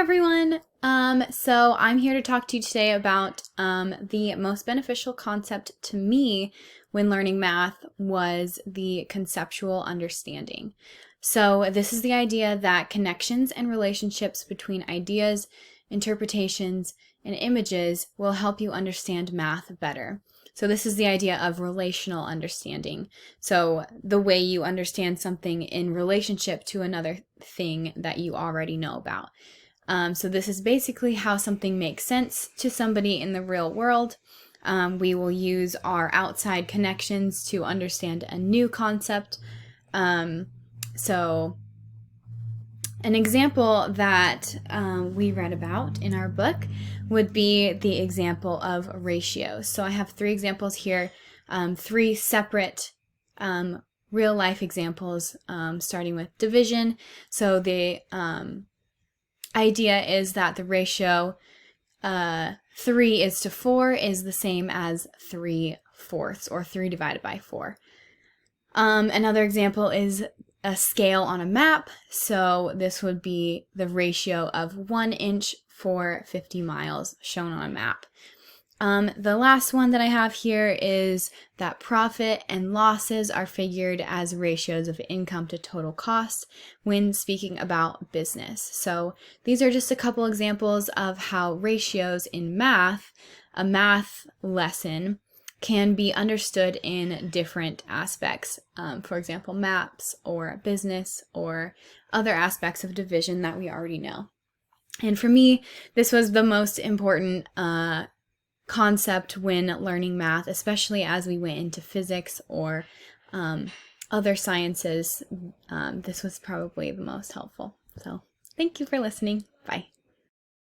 everyone. So I'm here to talk to you today about the most beneficial concept to me when learning math was the conceptual understanding. So this is the idea that connections and relationships between ideas, interpretations, and images will help you understand math better. So this is the idea of relational understanding. So the way you understand something in relationship to another thing that you already know about. So this is basically how something makes sense to somebody in the real world. We will use our outside connections to understand a new concept. So an example that we read about in our book would be the example of ratios. So I have three examples here, three separate real life examples, starting with division. So the idea is that the ratio 3:4 is the same as 3/4, or 3 divided by 4. Another example is a scale on a map. So this would be the ratio of 1 inch for 50 miles shown on a map. The last one that I have here is that profit and losses are figured as ratios of income to total cost when speaking about business. So these are just a couple examples of how ratios in math, a math lesson, can be understood in different aspects. For example, maps or business or other aspects of division that we already know. And for me, this was the most important concept when learning math, especially as we went into physics or other sciences. This was probably the most helpful. So thank you for listening. Bye.